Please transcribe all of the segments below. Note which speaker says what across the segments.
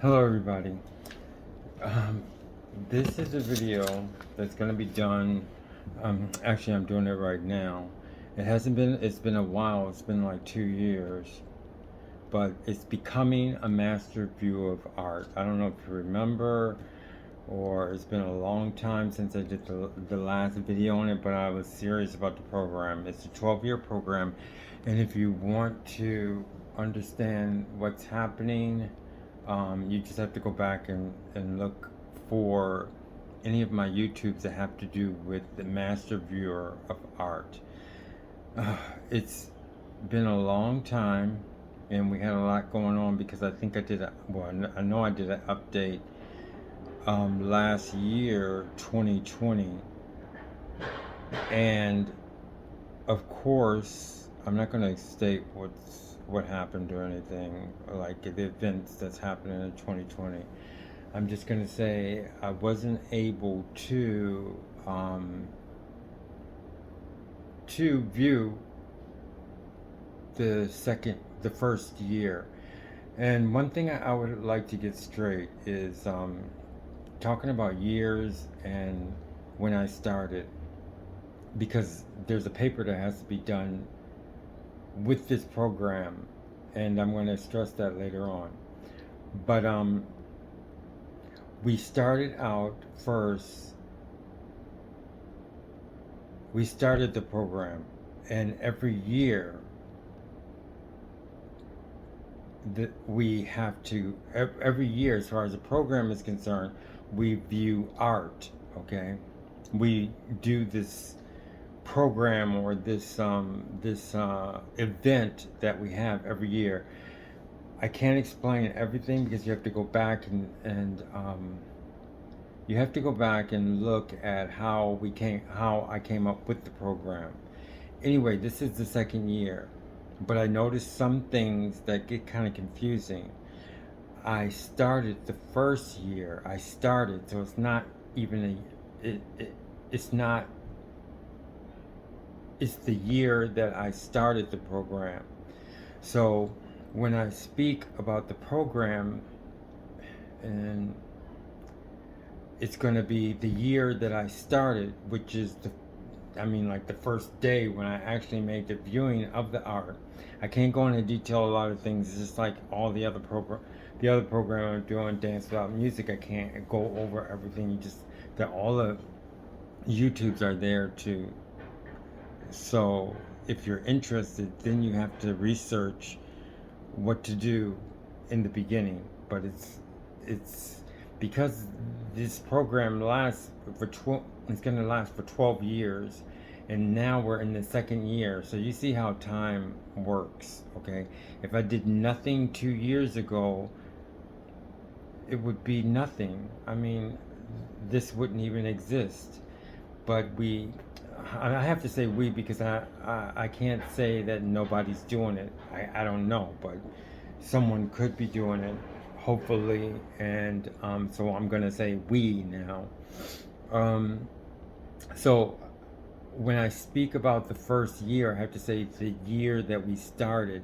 Speaker 1: Hello everybody. Um, this is a video that's going to be done. Actually, I'm doing it right now. It's been a while, it's been like 2 years, but it's becoming a master view of art. I don't know if you remember, or it's been a long time since I did the last video on it, but I was serious about the program. It's a 12-year program, and if you want to understand what's happening, you just have to go back and look for any of my YouTubes that have to do with the master viewer of art. It's been a long time, and we had a lot going on because I think I know I did an update last year, 2020, and of course, I'm not going to state what happened or anything like the events that's happening in 2020. I'm just going to say I wasn't able to view the first year. And one thing I would like to get straight is talking about years and when I started, because there's a paper that has to be done with this program, and I'm going to stress that later on. But we started out first. We started the program, and every year that we have to every year, as far as the program is concerned, we view art. Okay, we do this program or this event that we have every year. I can't explain everything because you have to go back and you have to go back and look at how I came up with the program. Anyway, this is the second year, but I noticed some things that get kind of confusing. I started the first year. So it's not even it's not. It's the year that I started the program. So when I speak about the program, and it's going to be the year that I started, which is like the first day when I actually made the viewing of the art. I can't go into detail a lot of things. It's just like all the other program I'm doing, Dance Without Music. I can't go over everything. That all the YouTubes are there to. So if you're interested, then you have to research what to do in the beginning. But it's because this program it's going to last for 12 years, and now we're in the second year. So you see how time works. Okay, if I did nothing 2 years ago, it would be nothing. I mean, this wouldn't even exist. But I have to say we because I can't say that nobody's doing it. I don't know, but someone could be doing it, hopefully, and so I'm gonna say we now. Um, so when I speak about the first year, I have to say the year that we started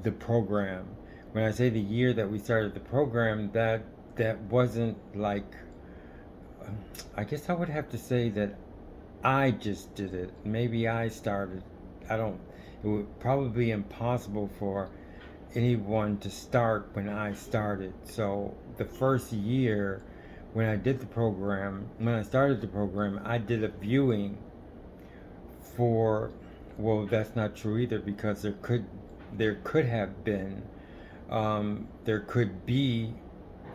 Speaker 1: the program. When I say the year that we started the program, that wasn't like. I guess I would have to say that I just did it. Maybe I started. I don't. It would probably be impossible for anyone to start when I started. So the first year, when I started the program, I did a viewing for. Well, that's not true either because there could have been, there could be,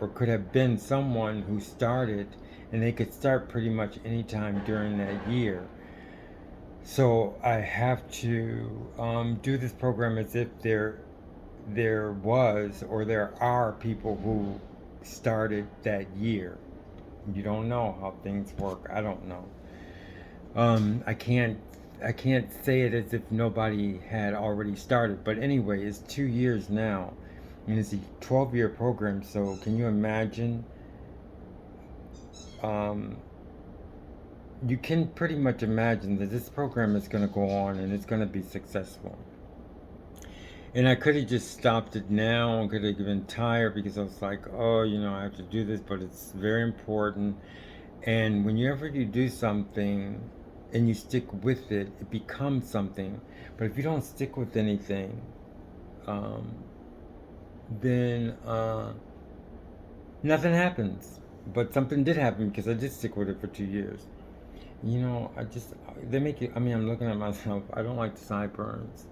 Speaker 1: or could have been someone who started, and they could start pretty much anytime during that year. So I have to do this program as if there was or there are people who started that year. You don't know how things work. I don't know. I can't say it as if nobody had already started. But anyway, it's 2 years now, and it's a 12-year program. So can you imagine? Um, you can pretty much imagine that this program is going to go on and it's going to be successful. And I could have just stopped it now. I could have been tired because I was like, oh, I have to do this, but it's very important. And whenever you do something and you stick with it, it becomes something. But if you don't stick with anything, um, then nothing happens. But something did happen because I did stick with it for 2 years. They make it, I'm looking at myself. I don't like the sideburns.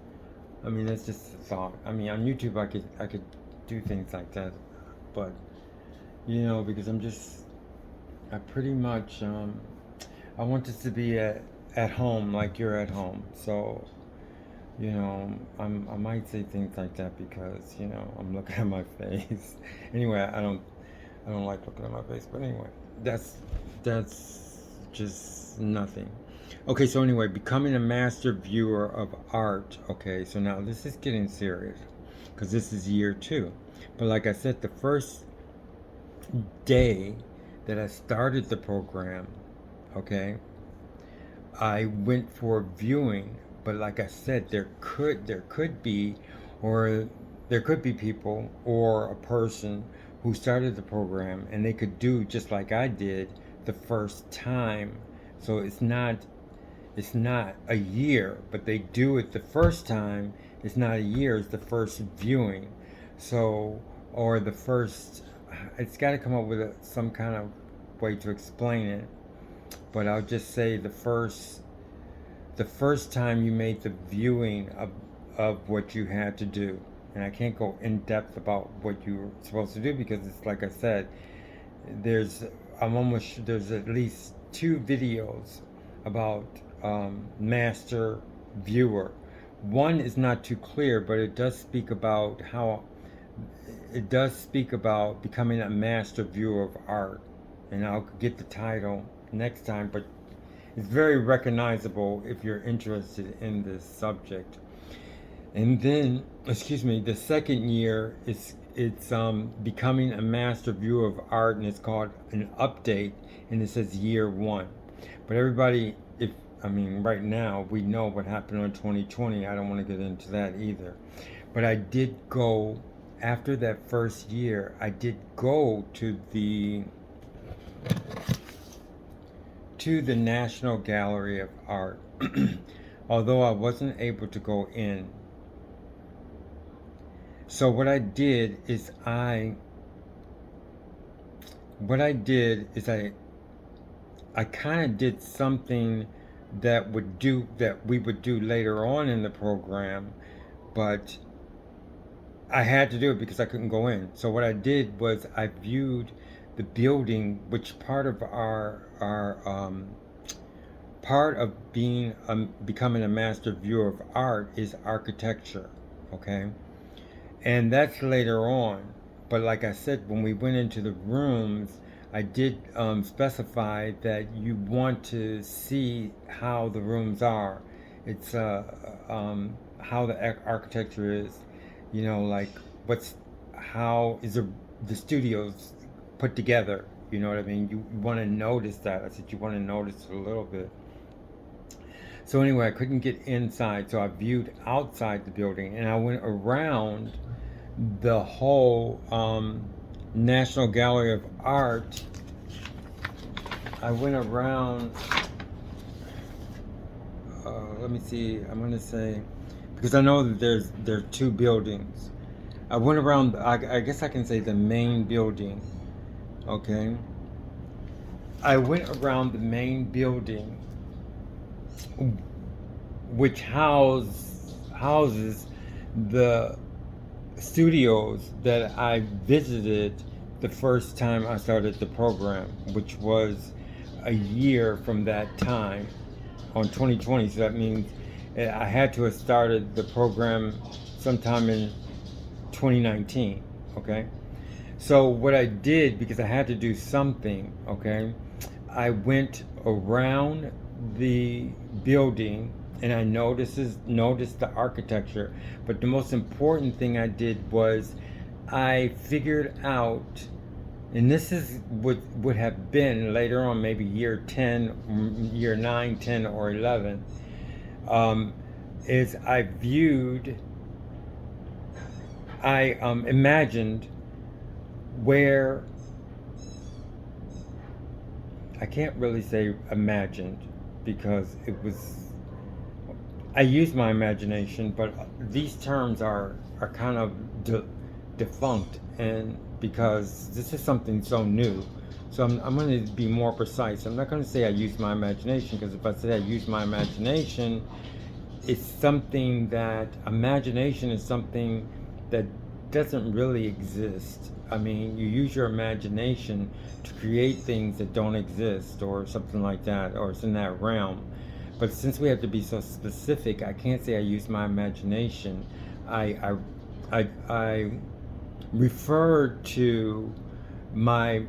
Speaker 1: That's just a thought. On YouTube, I could do things like that. But, because I pretty much, I want this to be at home like you're at home. So, I might say things like that because, I'm looking at my face. Anyway, I don't like looking at my face. But anyway, that's just nothing. Okay, so anyway, becoming a master viewer of art. Okay, so now this is getting serious because this is year 2. But like I said, the first day that I started the program, okay, I went for viewing. But like I said, there could be, or there could be people or a person who started the program and they could do just like I did the first time. So it's not a year, but they do it the first time. It's not a year, it's the first viewing. So, or the first, it's got to come up with some kind of way to explain it. But I'll just say the first time you made the viewing of what you had to do. And I can't go in depth about what you were supposed to do because it's like I said, there's there's at least 2 videos about master viewer. One is not too clear, but it does speak about becoming a master viewer of art. And I'll get the title next time, but it's very recognizable if you're interested in this subject. And then, the second year it's becoming a master viewer of art, and it's called an update, and it says year 1. But everybody, right now we know what happened in 2020. I don't want to get into that either. But I did go after that first year. I did go to the National Gallery of Art, although I wasn't able to go in. So what I did is I kind of did something that we would do later on in the program, but I had to do it because I couldn't go in. So what I did was I viewed the building, which part of part of becoming a master viewer of art is architecture, okay? And that's later on. But like I said, when we went into the rooms, I did specify that you want to see how the rooms are. It's how the architecture is, like how is the studios put together. You know what I mean? You want to notice that. I said you want to notice it a little bit. So anyway, I couldn't get inside, so I viewed outside the building, and I went around the whole National Gallery of Art. I went around. Let me see. I'm going to say, because I know that there are 2 buildings. I went around. I guess I can say the main building. Okay. I went around the main building, which houses the studios that I visited the first time I started the program, which was a year from that time on 2020. So that means I had to have started the program sometime in 2019. Okay. So what I did, because I had to do something, okay, I went around the building and I noticed the architecture. But the most important thing I did was I figured out, and this is what would have been later on, maybe year 10, year 9, 10, or 11, is I viewed I imagined where, I can't really say imagined because it was, I used my imagination, but these terms are kind of defunct, and because this is something so new. So I'm going to be more precise. I'm not going to say I used my imagination, because if I say I used my imagination, it's something that, imagination is something that doesn't really exist. I mean, you use your imagination to create things that don't exist, or something like that, or it's in that realm. But since we have to be so specific, I can't say I use my imagination. I refer to my,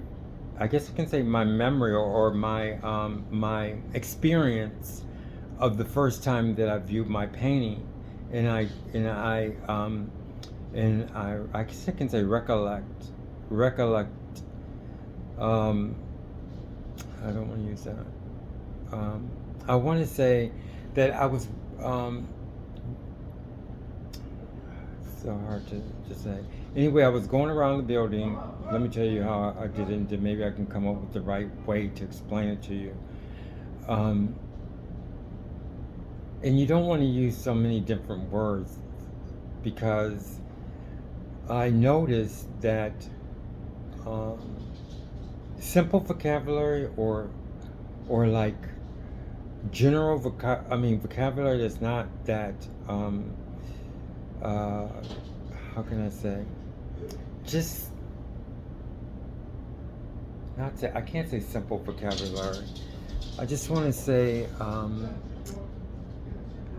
Speaker 1: I guess I can say my memory, or my experience of the first time that I viewed my painting, and I guess I can say recollect. Um, I don't want to use that. I want to say that I was, so hard to say. Anyway, I was going around the building. Let me tell you how I did it, and maybe I can come up with the right way to explain it to you. And you don't want to use so many different words, because I noticed that simple vocabulary, or like general vocabulary that's not that how can I say, just not say, I can't say simple vocabulary. I just want to say,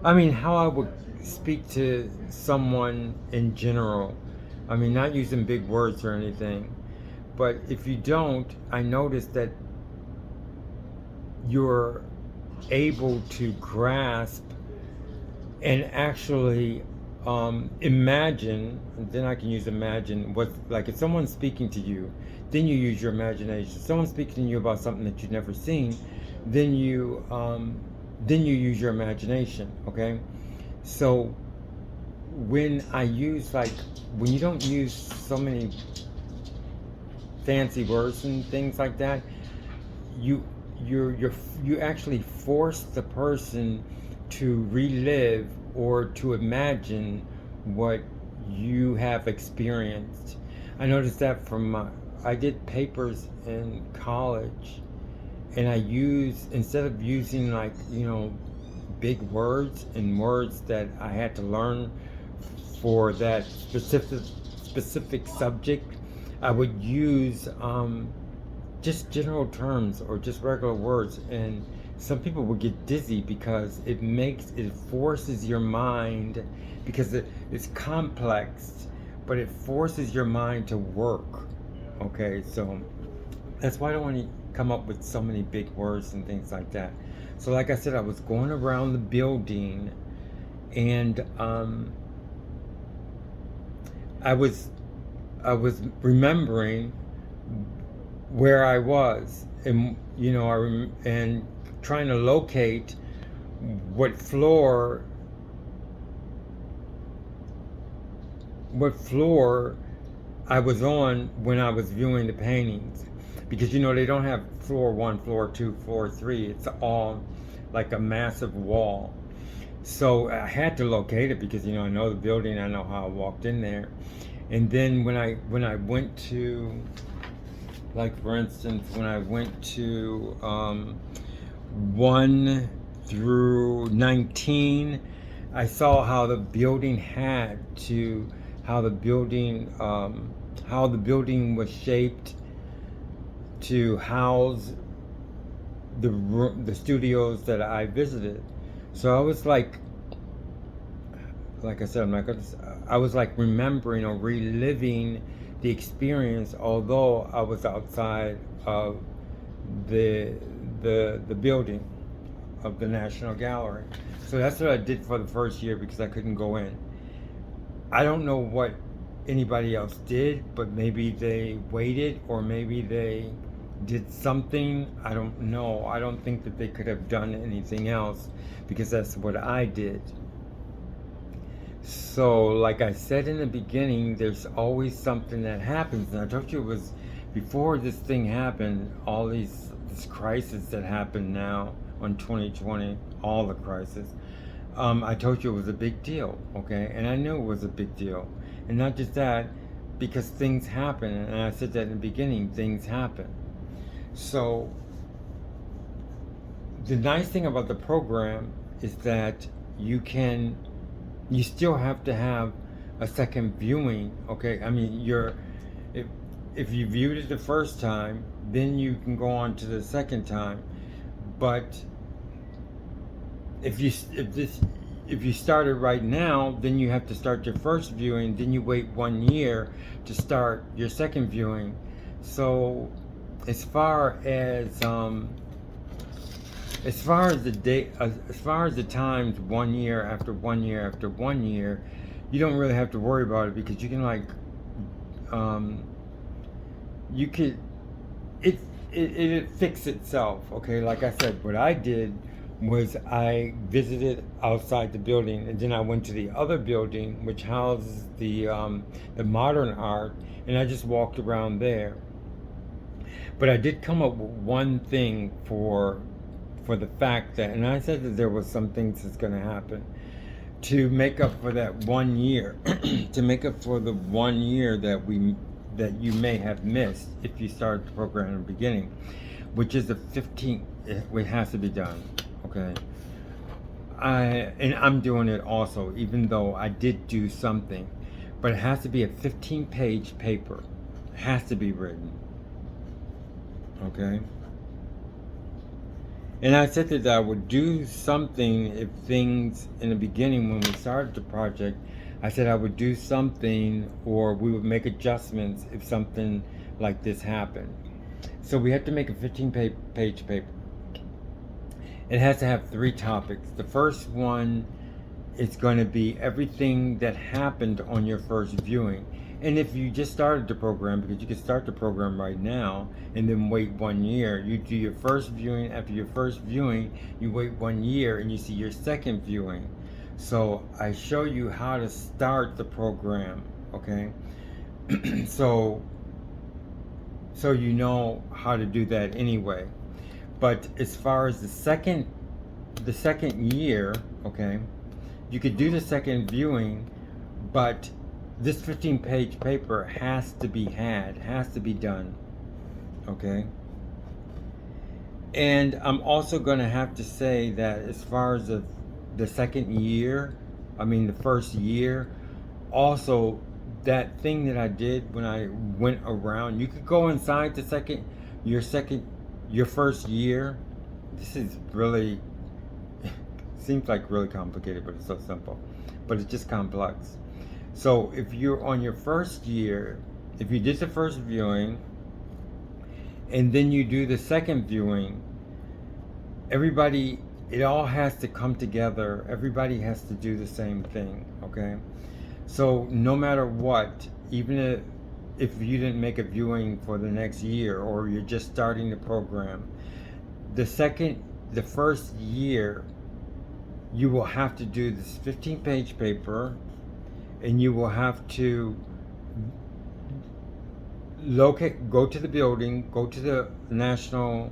Speaker 1: how I would speak to someone in general. I mean, not using big words or anything. But if you don't, I notice that you're able to grasp and actually imagine, and then I can use imagine, what, like if someone's speaking to you, then you use your imagination. If someone's speaking to you about something that you've never seen, then you use your imagination, okay? So when I use, like, when you don't use so many fancy words and things like that, you actually force the person to relive or to imagine what you have experienced. I noticed that from I did papers in college, and I use, instead of using, like, big words and words that I had to learn for that specific subject, I would use just general terms or just regular words, and some people would get dizzy because it forces your mind, because it's complex, but it forces your mind to work. Okay, so that's why I don't want to come up with so many big words and things like that. So like I said, I was going around the building, and I was remembering where I was, and and trying to locate what floor I was on when I was viewing the paintings, because they don't have floor 1, floor 2, floor 3. It's all like a massive wall. So I had to locate it, because I know the building, I know how I walked in there. And then when I went to, like, for instance, when I went to 1 through 19, I saw how the building how the building was shaped to house the studios that I visited. So I was like I said, I was like remembering or reliving the experience, although I was outside of the building of the National Gallery. So that's what I did for the first year, because I couldn't go in. I don't know what anybody else did, but maybe they waited, or maybe they did something. I don't know. I don't think that they could have done anything else, because that's what I did. So, like I said in the beginning, there's always something that happens. And I told you it was before this thing happened, all this crisis that happened now on 2020, all the crisis. I told you it was a big deal, okay? And I knew it was a big deal. And not just that, because things happen. And I said that in the beginning, things happen. So, the nice thing about the program is that you still have to have a second viewing, okay? I mean, if, if you viewed it the first time, then you can go on to the second time. But if you started right now, then you have to start your first viewing, then you wait 1 year to start your second viewing. So as far as as far as the times 1 year after 1 year after 1 year, you don't really have to worry about it, because you can you could it fix itself, okay? Like I said, what I did was I visited outside the building, and then I went to the other building which houses the modern art, and I just walked around there. But I did come up with one thing for the fact that, and I said that there was some things that's going to happen to make up for that 1 year, to make up for the 1 year that you may have missed if you started the program in the beginning, which is the 15th. It has to be done, okay? I'm doing it also, even though I did do something, but it has to be a 15-page paper. It has to be written, okay? And I said that I would do something if things in the beginning, when we started the project, I said I would do something, or we would make adjustments if something like this happened. So we have to make a 15-page paper. It has to have 3 topics. The first one is going to be everything that happened on your first viewing. And if you just started the program, because you can start the program right now and then wait 1 year, you do your first viewing. After your first viewing, you wait 1 year and you see your second viewing. So I show you how to start the program, okay? so you know how to do that anyway. But as far as the second year, okay, you could do the second viewing, but this 15-page paper has to be done, okay? And I'm also going to have to say that as far as the second year, I mean the first year, also that thing that I did when I went around, you could go inside your first year. This is really, seems like really complicated, but it's so simple. But it's just complex. So if you're on your first year, if you did the first viewing, and then you do the second viewing, it all has to come together. Everybody has to do the same thing, okay? So no matter what, even if you didn't make a viewing for the next year, or you're just starting the program, the first year, you will have to do this 15-page paper, and you will have to go to the building, go to the National,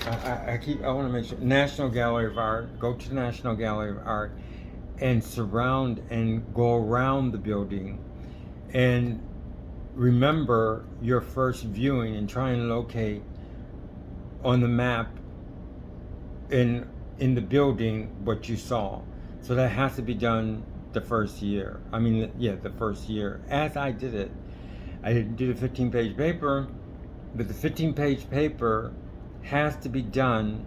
Speaker 1: I want to make sure, National Gallery of Art, go to the National Gallery of Art, and surround and go around the building, and remember your first viewing, and try and locate on the map in the building what you saw. So that has to be done the first year. The first year, as I did it. I didn't do the 15-page paper, but the 15-page paper has to be done.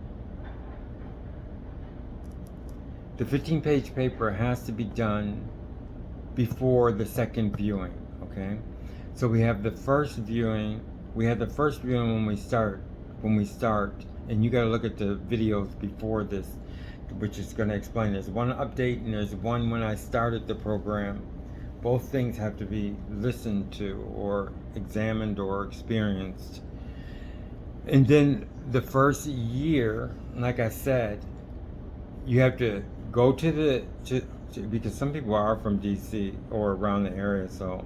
Speaker 1: The 15-page paper has to be done before the second viewing, okay? So we have the first viewing. We have the first viewing when we start, and you got to look at the videos before this, which is going to explain. There's one update and there's one when I started the program. Both things have to be listened to or examined or experienced. And then the first year, like I said, you have to go because some people are from DC or around the area, so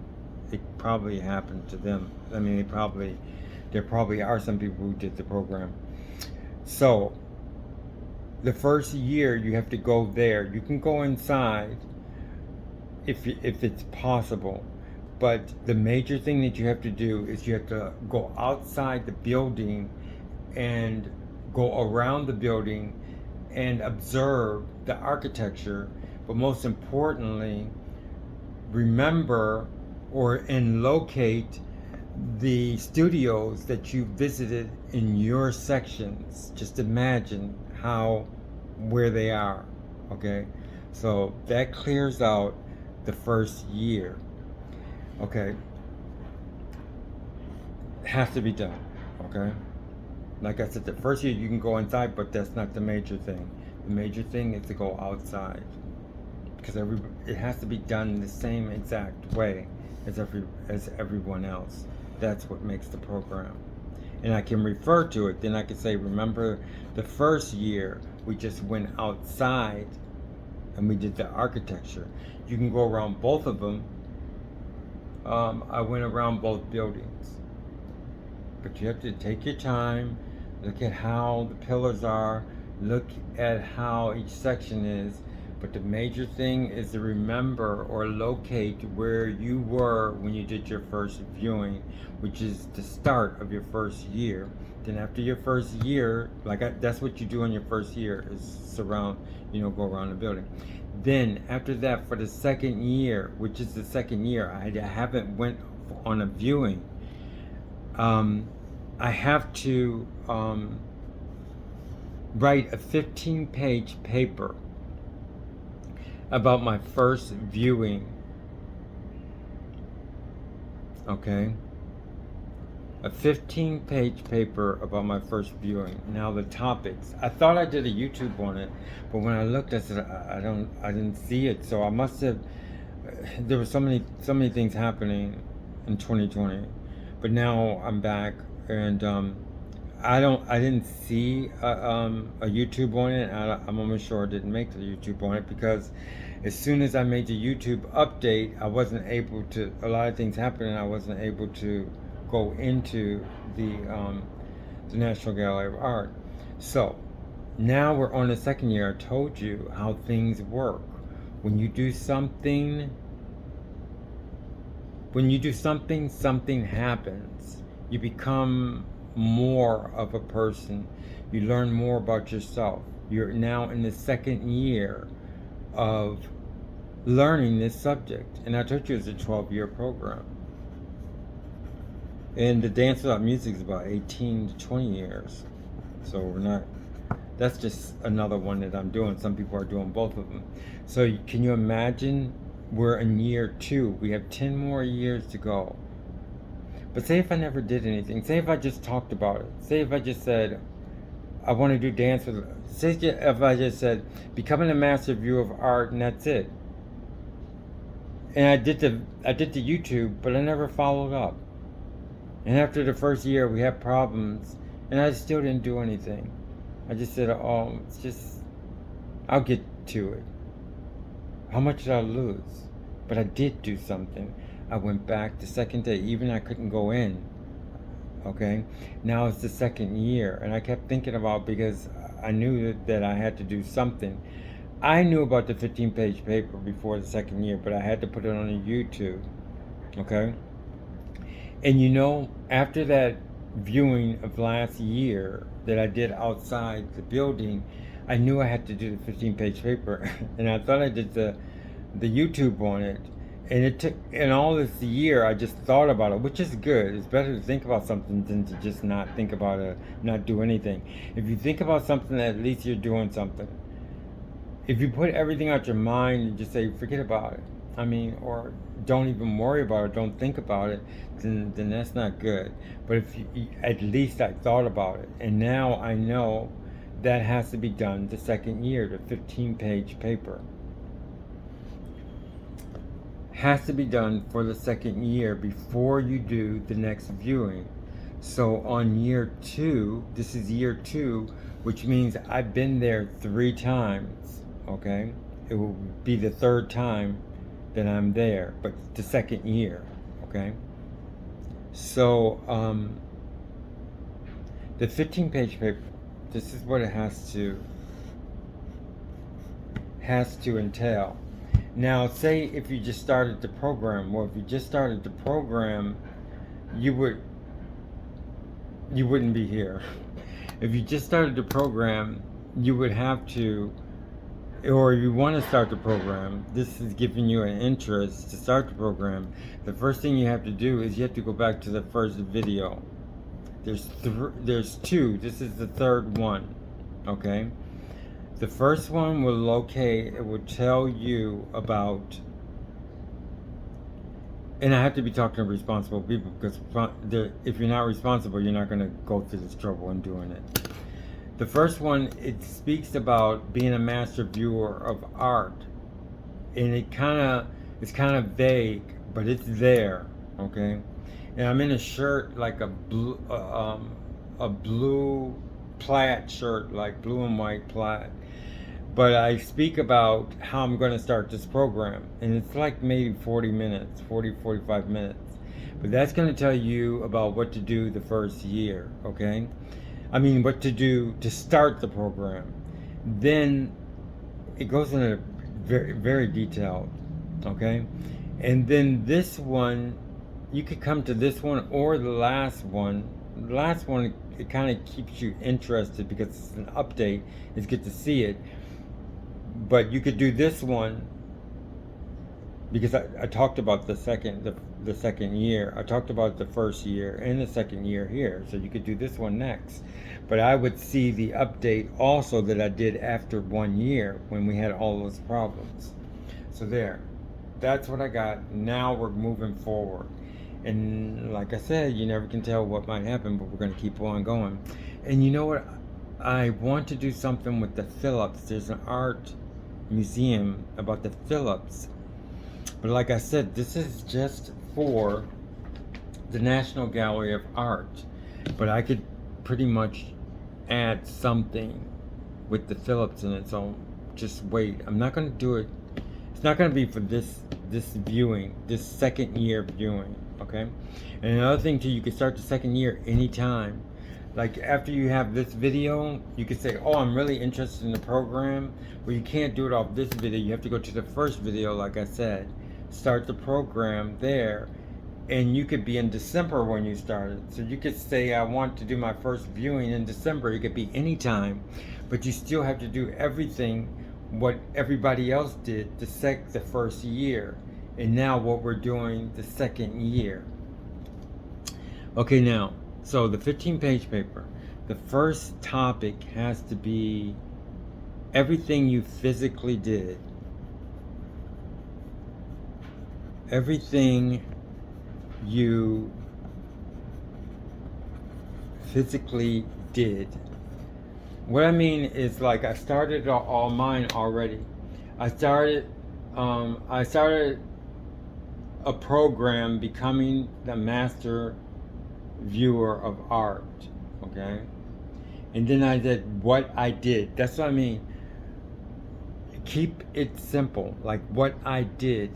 Speaker 1: it probably happened to them. I mean, there probably are some people who did the program. So the first year you have to go there. You can go inside if it's possible, but the major thing that you have to do is you have to go outside the building and go around the building and observe the architecture, but most importantly, remember and locate the studios that you visited in your sections. Just imagine where they are. Okay, so that clears out the first year. Okay, it has to be done. Okay, like I said, the first year you can go inside, but that's not the major thing. The major thing is to go outside, because it has to be done the same exact way as everyone else. That's what makes the program. And I can refer to it. Then I can say, remember the first year we just went outside and we did the architecture. You can go around both of them. I went around both buildings, but you have to take your time, look at how the pillars are, look at how each section is. But the major thing is to remember or locate where you were when you did your first viewing, which is the start of your first year. Then after your first year, that's what you do in your first year, is go around the building. Then after that, for the second year, which is the second year, I haven't went on a viewing. I have to write a 15-page paper about my first viewing. Okay? A 15-page paper about my first viewing. Now the topics. I thought I did a YouTube on it, but when I looked, I said I didn't see it. So I must have. There were so many things happening in 2020, but now I'm back, and I didn't see a YouTube on it. I'm almost sure I didn't make the YouTube on it, because as soon as I made the YouTube update, I wasn't able to. A lot of things happened, and I wasn't able to go into the National Gallery of Art. So now we're on the second year. I told you how things work. When you do something, something happens. You become more of a person. You learn more about yourself. You're now in the second year of learning this subject. And I told you it's a 12-year program. And the Dance Without Music is about 18 to 20 years. So that's just another one that I'm doing. Some people are doing both of them. So can you imagine, we're in year 2. We have 10 more years to go. But say if I never did anything. Say if I just talked about it. Say if I just said, I want to do dance with. Say if I just said, becoming a master viewer of art, and that's it. And I did the YouTube, but I never followed up. And after the first year, we had problems, and I still didn't do anything. I just said, I'll get to it. How much did I lose? But I did do something. I went back the second day, even I couldn't go in. Okay? Now it's the second year, and I kept thinking about, because I knew that I had to do something. I knew about the 15-page paper before the second year, but I had to put it on a YouTube. Okay? And after that viewing of last year that I did outside the building, I knew I had to do the 15-page paper. And I thought I did the YouTube on it. And it took, in all this year, I just thought about it, which is good. It's better to think about something than to just not think about it, not do anything. If you think about something, at least you're doing something. If you put everything out your mind and just say, forget about it, or don't even worry about it, don't think about it, then that's not good. But if at least I thought about it, and now I know that has to be done the second year, the 15-page paper. Has to be done for the second year before you do the next viewing. So on year 2, this is year 2, which means I've been there 3 times, okay? It will be the 3rd time that I'm there, but the 2nd year, okay? So the 15-page paper, this is what it has to entail. Now, say if you just started the program, well, if you just started the program, you wouldn't be here. If you just started the program, you would have to, or you want to start the program, this is giving you an interest to start the program. The first thing you have to do is you have to go back to the first video. There's 2. This is the 3rd one, okay? The first one will locate, it will tell you about, and I have to be talking to responsible people, because if you're not responsible, you're not going to go through this trouble in doing it. The first one, it speaks about being a master viewer of art, and it's kind of vague, but it's there, okay? And I'm in a shirt like a blue plaid shirt, like blue and white plaid. But I speak about how I'm going to start this program, and it's like maybe 45 minutes. But that's going to tell you about what to do the first year, okay? I mean, what to do to start the program. Then it goes into very, very detailed, okay? And then this one, you could come to this one or the last one. The last one, it kind of keeps you interested because it's an update. It's good to see it. But you could do this one because I talked about the second year. I talked about the first year and the 2nd year here. So you could do this one next. But I would see the update also that I did after 1 year when we had all those problems. So there. That's what I got. Now we're moving forward. And like I said, you never can tell what might happen, but we're going to keep on going. And you know what? I want to do something with the Phillips. There's an art museum about the Phillips. But like I said, this is just for the National Gallery of Art. But I could pretty much add something with the Phillips in it. So just wait. I'm not going to do it. It's not going to be for this viewing, this 2nd year viewing. Okay? And another thing too, you can start the 2nd year anytime. Like after you have this video, you can say, oh, I'm really interested in the program. Well, you can't do it off this video. You have to go to the first video, like I said. Start the program there. And you could be in December when you started. So you could say, I want to do my first viewing in December. It could be any time. But you still have to do everything what everybody else did the first year. And now what we're doing the 2nd year. Okay, now. So the 15-page paper, the first topic has to be everything you physically did. Everything you physically did. What I mean is, like, I started all mine already. I started a program becoming the master viewer of art, okay? And then I did what I did. That's what I mean. Keep it simple, like what I did.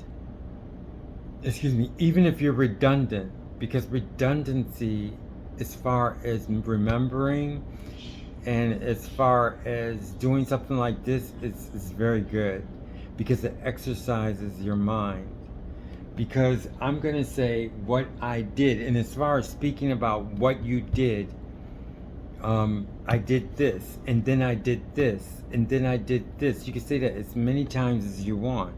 Speaker 1: Excuse me, even if you're redundant, because redundancy as far as remembering and as far as doing something like this is very good, because it exercises your mind. Because I'm going to say what I did. And as far as speaking about what you did, I did this, and then I did this, and then I did this. You can say that as many times as you want.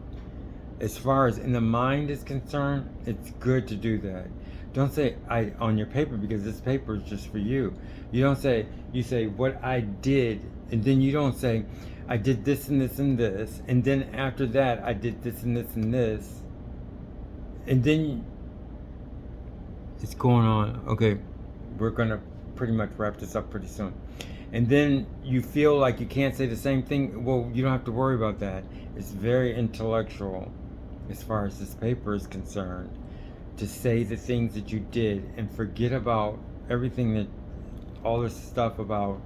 Speaker 1: As far as in the mind is concerned, it's good to do that. Don't say I on your paper, because this paper is just for you. You don't say, you say what I did, and then you don't say I did this and this and this, and then after that I did this and this and this. And then it's going on. Okay, we're going to pretty much wrap this up pretty soon. And then you feel like you can't say the same thing. Well, you don't have to worry about that. It's very intellectual as far as this paper is concerned to say the things that you did and forget about everything that, all this stuff about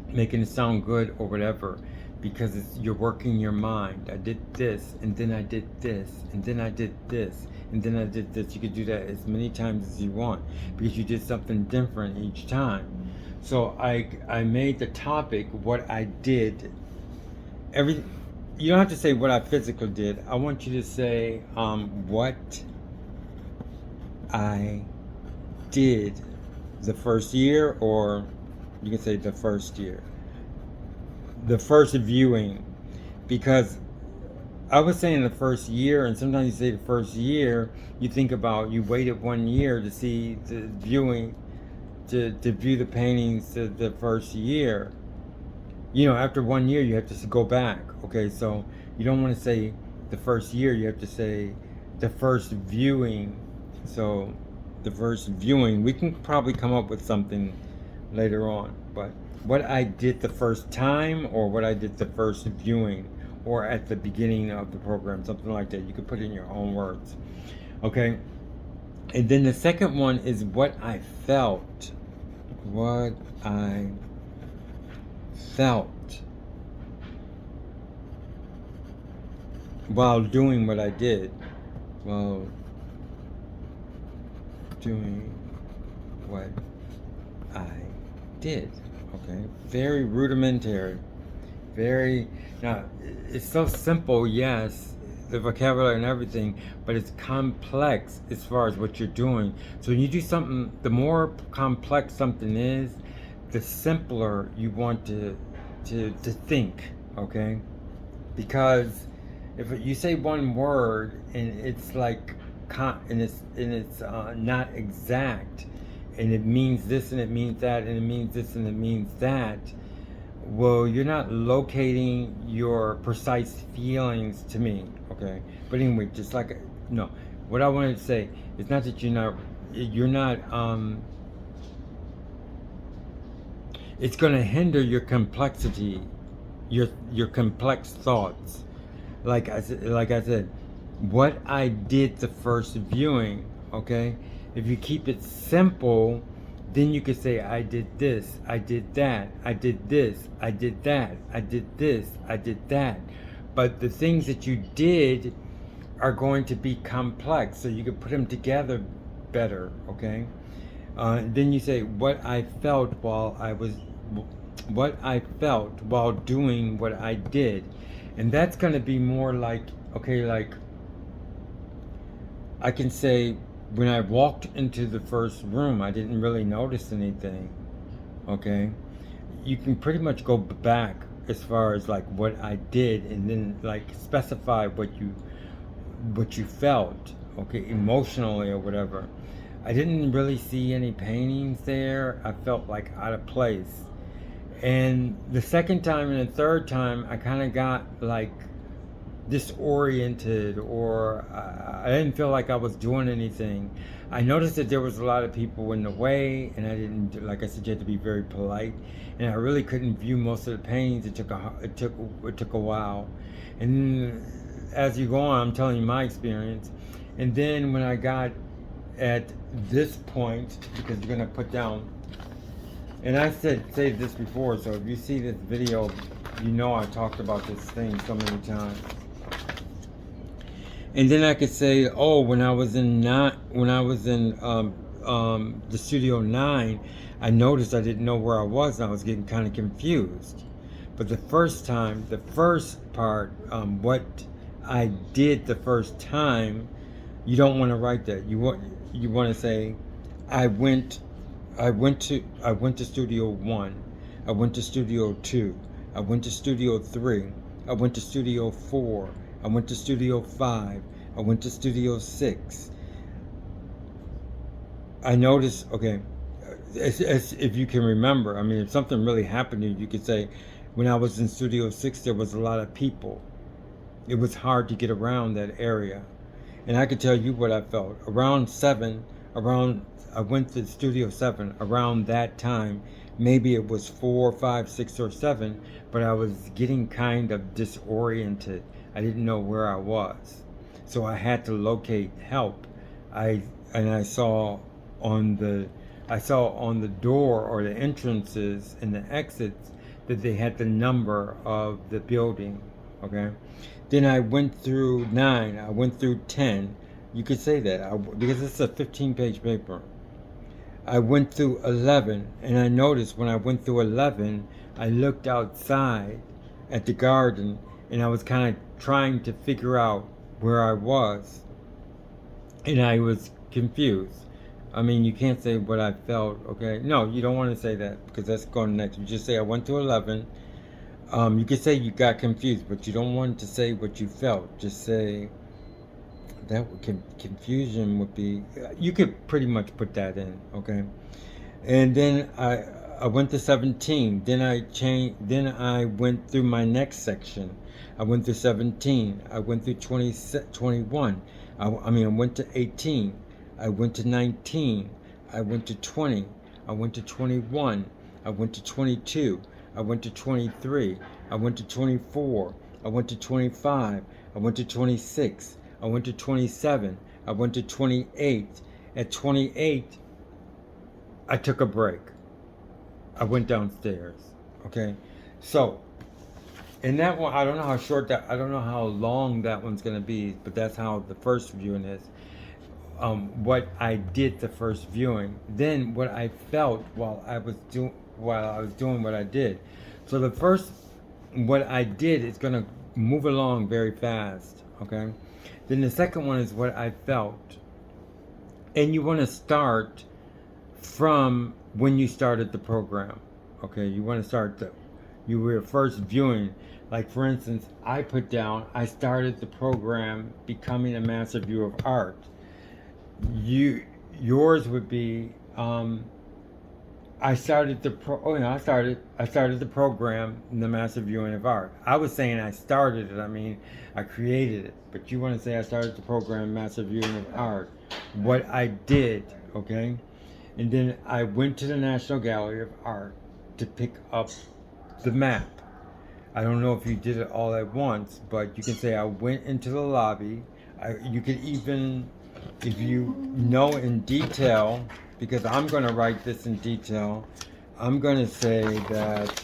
Speaker 1: making it sound good or whatever, because you're working your mind. I did this, and then I did this, and then I did this, and then I did this. You could do that as many times as you want because you did something different each time. So I made the topic what I did. You don't have to say what I physically did. I want you to say what I did the first year, or you can say the first year, the first viewing, because I was saying the first year, and sometimes you say the first year, you think about you waited 1 year to see the viewing, to view the paintings the first year. After 1 year you have to go back. Okay, so you don't want to say the first year, you have to say the first viewing. So the first viewing, we can probably come up with something later on, but what I did the first time, or what I did the first viewing, or at the beginning of the program, something like that. You could put it in your own words. Okay, and then the second one is what I felt. What I felt while doing what I did. While doing what I did. Okay, very rudimentary. Now, it's so simple, yes, the vocabulary and everything, but it's complex as far as what you're doing. So when you do something, the more complex something is, the simpler you want to think, okay? Because if you say one word and it's like, and it's not exact, and it means this and it means that and it means this and it means that, well, you're not locating your precise feelings to me, okay? But anyway, just like, no, what I wanted to say is not that you're not it's going to hinder your complexity, your complex thoughts. Like I said, what I did the first viewing, okay? If you keep it simple, then you could say, I did this, I did that, I did this, I did that, I did this, I did that. But the things that you did are going to be complex, so you could put them together better, okay? Then you say, what I felt while doing what I did. And that's going to be more like, okay, like, I can say, when I walked into the first room, I didn't really notice anything, okay? You can pretty much go back as far as like what I did, and then like specify what you felt, okay, emotionally or whatever. I didn't really see any paintings there. I felt like out of place. And the second time and the third time, I kind of got like disoriented, or I didn't feel like I was doing anything. I noticed that there was a lot of people in the way, and I didn't, like I said, you had to be very polite, and I really couldn't view most of the paintings. It took a while, and as you go on, I'm telling you my experience. And then when I got at this point, because you're gonna put down, and I said this before, so if you see this video, you know I talked about this thing so many times. And then I could say, oh, when I was in the Studio 9, I noticed I didn't know where I was, and I was getting kind of confused. But the first time, the first part, what I did the first time, you don't want to write that. You want to say, I went to Studio 1, I went to Studio 2, I went to Studio 3, I went to Studio 4, I went to Studio 5, I went to Studio 6. I noticed, okay, as if you can remember, I mean, if something really happened to you, you could say, when I was in Studio 6, there was a lot of people. It was hard to get around that area. And I could tell you what I felt. Around 7, I went to Studio 7, around that time, maybe it was 4, 5, 6, or 7, but I was getting kind of disoriented. I didn't know where I was. So I had to locate help. I saw on the I saw on the door or the entrances and the exits that they had the number of the building. Okay. Then I went through 9. I went through 10. You could say that because it's a 15-page paper. I went through 11, and I noticed when I went through 11, I looked outside at the garden, and I was kind of trying to figure out where I was, and I was confused. I mean, you can't say what I felt, okay? No, you don't want to say that because that's going next. You just say I went to 11. You could say you got confused, but you don't want to say what you felt. Just say that confusion would be. You could pretty much put that in, okay? And then I went to 17. Then I changed. Then I went through my next section. I went through 17. I went through 21. I went to 18. I went to 19. I went to 20. I went to 21. I went to 22. I went to 23. I went to 24. I went to 25. I went to 26. I went to 27. I went to 28. At 28, I took a break. I went downstairs. Okay? So, in that one, I don't know how long that one's going to be, but that's how the first viewing is. What I did the first viewing, then what I felt while I was doing what I did. So the first, what I did is going to move along very fast, okay? Then the second one is what I felt. And you want to start from when you started the program, okay? You want to start you were first viewing. Like for instance, I put down, I started the program Becoming a Master Viewer of Art. Yours would be I started the program The Master Viewing of Art. I was saying I started it. I mean, I created it. But you want to say I started the program Master Viewing of Art. What I did, okay? And then I went to the National Gallery of Art to pick up the map. I don't know if you did it all at once, but you can say I went into the lobby. You could even, if you know in detail, because I'm going to write this in detail, I'm going to say that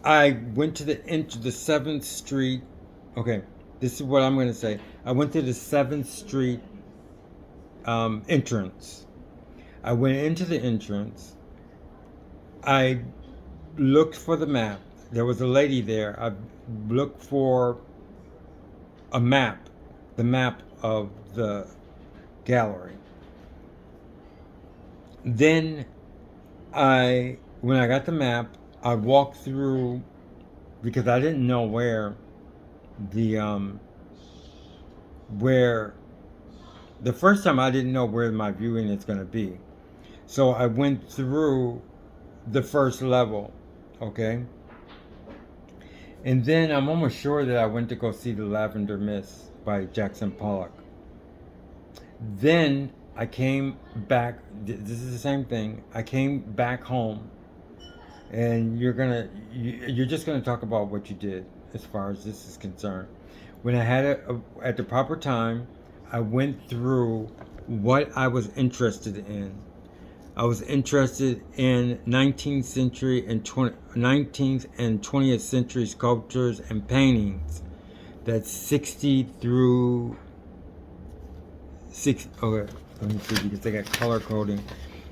Speaker 1: I went to the 7th Street. Okay, this is what I'm going to say. I went to the 7th Street entrance. I went into the entrance. I looked for the map. There was a lady there. I looked for a map, the map of the gallery. Then when I got the map, I walked through, because I didn't know where the first time I didn't know where my viewing is going to be. So I went through the first level, okay? And then I'm almost sure that I went to go see The Lavender Mist by Jackson Pollock. Then I came back. This is the same thing. I came back home, and you're just gonna talk about what you did as far as this is concerned. When I had it at the proper time, I went through what I was interested in. I was interested in 19th century and 19th and 20th century sculptures and paintings. That's 60 through 6. Okay, let me see because they got color coding.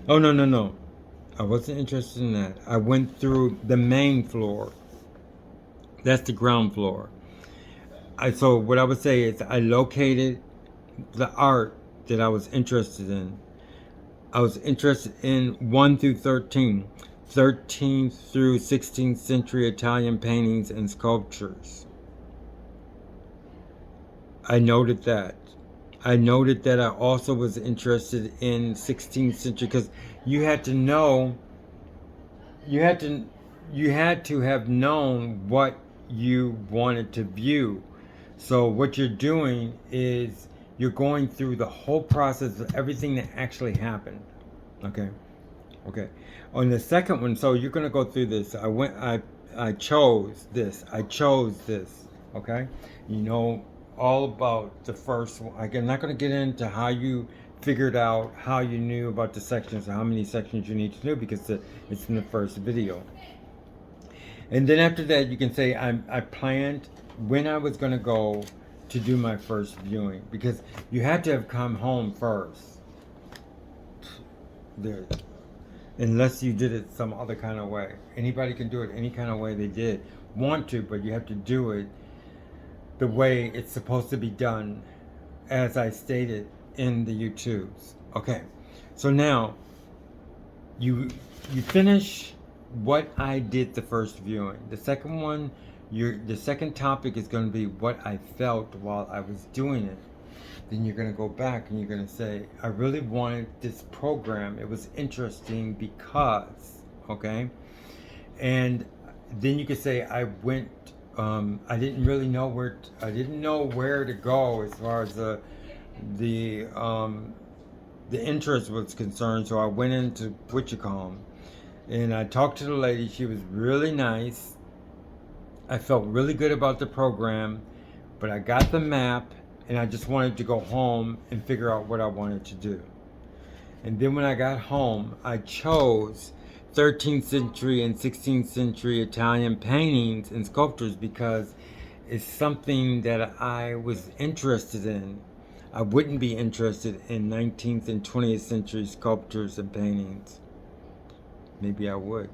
Speaker 1: Oh, no. I wasn't interested in that. I went through the main floor. That's the ground floor. So what I would say is I located the art that I was interested in. I was interested in 1 through 13, 13th through 16th century Italian paintings and sculptures. I noted that. I noted that I also was interested in 16th century because you had to know, you had to have known what you wanted to view. So what you're doing is you're going through the whole process of everything that actually happened. Okay. On the second one, so you're gonna go through this. I chose this. Okay. You know, all about the first one. I'm not going to get into how you figured out how you knew about the sections or how many sections you need to do because it's in the first video. And then after that, you can say I planned when I was going to go to do my first viewing because you had to have come home first. There, unless you did it some other kind of way. Anybody can do it any kind of way they did want to, but you have to do it the way it's supposed to be done, as I stated in the YouTubes. Okay, so now you finish what I did the first viewing. The second one, the second topic is going to be what I felt while I was doing it. Then you're going to go back and you're going to say, I really wanted this program. It was interesting because, okay? And then you could say, I went, I didn't really know I didn't know where to go as far as the interest was concerned. So I went into Wichicom and I talked to the lady. She was really nice. I felt really good about the program, but I got the map and I just wanted to go home and figure out what I wanted to do. And then when I got home, I chose 13th century and 16th century Italian paintings and sculptures because it's something that I was interested in. I wouldn't be interested in 19th and 20th century sculptures and paintings. Maybe I would.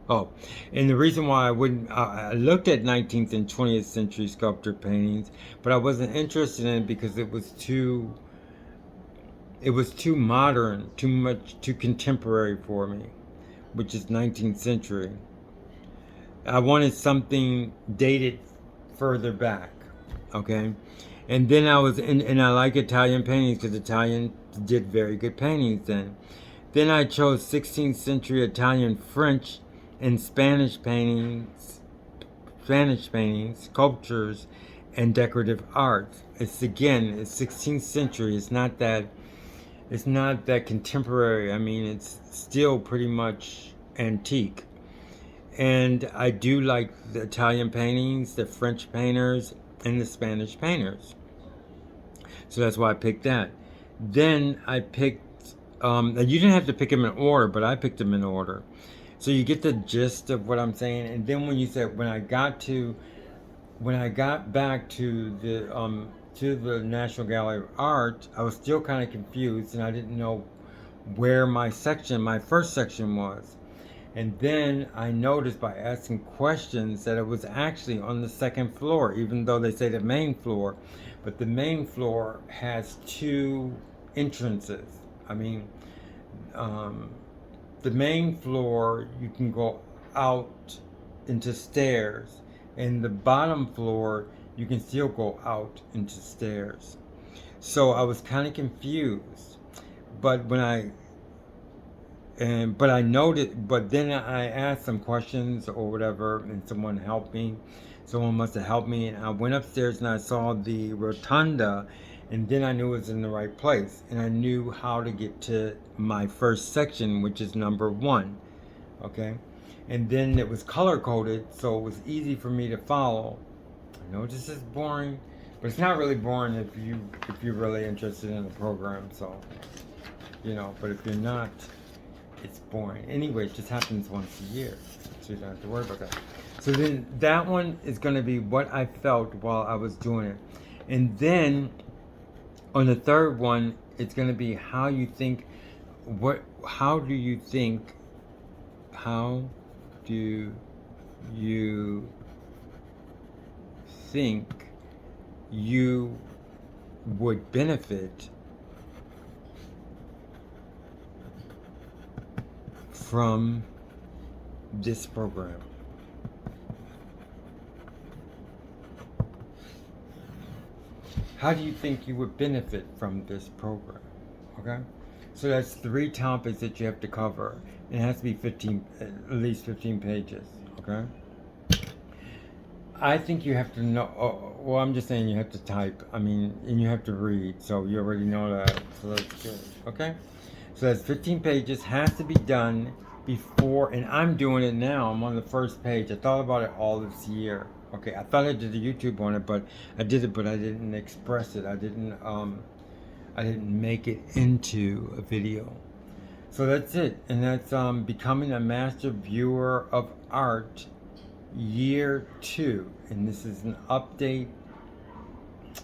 Speaker 1: Oh, and the reason why I wouldn't, I looked at 19th and 20th century sculpture paintings, but I wasn't interested in it because it was too modern, too contemporary for me, which is 19th century. I wanted something dated further back, okay? And then and I like Italian paintings because Italian did very good paintings then. Then I chose 16th century Italian, French, and Spanish paintings, sculptures, and decorative art. It's 16th century. It's not that contemporary. I mean, it's still pretty much antique. And I do like the Italian paintings, the French painters, and the Spanish painters. So that's why I picked that. Then I picked, you didn't have to pick them in order, but I picked them in order. So you get the gist of what I'm saying. And then when you said, when I got back to the National Gallery of Art, I was still kind of confused and I didn't know where my first section was. And then I noticed by asking questions that it was actually on the second floor, even though they say the main floor. But the main floor has two entrances. I mean, the main floor, you can go out into stairs. And the bottom floor, you can still go out into stairs. So I was kind of confused. But I noted, but then I asked some questions or whatever, and someone helped me. Someone must have helped me, and I went upstairs and I saw the rotunda, and then I knew it was in the right place, and I knew how to get to my first section, which is number 1, okay? And then it was color-coded, so it was easy for me to follow. I know this is boring, but it's not really boring if you're really interested in the program, so, but if you're not, it's boring. Anyway, it just happens once a year, so you don't have to worry about that. So then that one is going to be what I felt while I was doing it. And then on the third one, it's going to be how do you think you would benefit from this program. How do you think you would benefit from this program? Okay? So that's 3 topics that you have to cover. It has to be at least 15 pages. Okay? I think you have to know, well, I'm just saying you have to type. And you have to read, so you already know that. So that's good. Okay? So that's 15 pages, has to be done before, and I'm doing it now. I'm on the first page. I thought about it all this year. Okay, I thought I did a YouTube on it, but I did it, but I didn't express it. I didn't make it into a video. So that's it, and that's becoming a master viewer of art, year 2, and this is an update.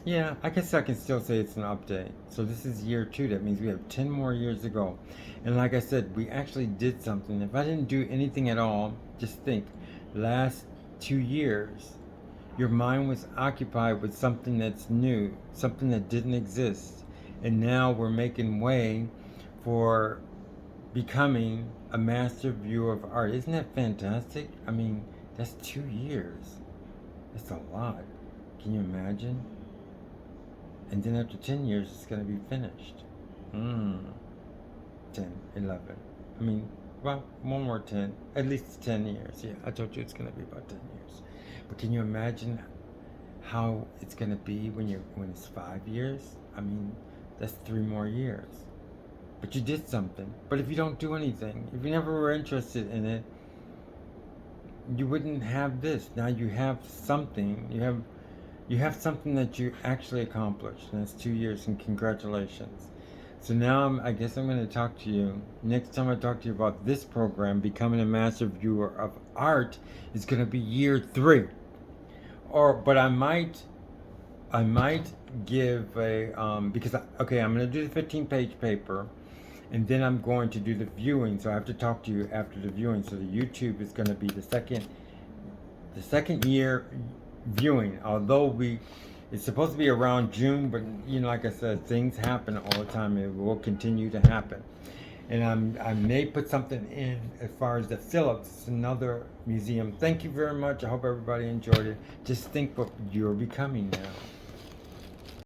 Speaker 1: Yeah, I guess I can still say it's an update. So this is year 2. That means we have 10 more years to go. And like I said, we actually did something. If I didn't do anything at all, just think, last 2 years, your mind was occupied with something that's new, something that didn't exist. And now we're making way for becoming a master viewer of art. Isn't that fantastic? I mean, that's 2 years. That's a lot. Can you imagine? And then after 10 years, it's going to be finished. 10, 11. I mean, well, one more 10. At least 10 years. Yeah, I told you it's going to be about 10 years. But can you imagine how it's going to be when it's 5 years? I mean, that's 3 more years. But you did something. But if you don't do anything, if you never were interested in it, you wouldn't have this. Now you have something. You have something that you actually accomplished, and that's 2 years, and congratulations. So now I guess I'm going to talk to you. Next time I talk to you about this program, Becoming a Master Viewer of Art, is going to be year 3. But I might give a, because, okay, I'm going to do the 15-page paper, and then I'm going to do the viewing, so I have to talk to you after the viewing. So the YouTube is going to be the second year viewing, although it's supposed to be around June, but like I said, things happen all the time, and it will continue to happen. And I may put something in as far as the Phillips, another museum. Thank you very much. I hope everybody enjoyed it. Just think what you're becoming now.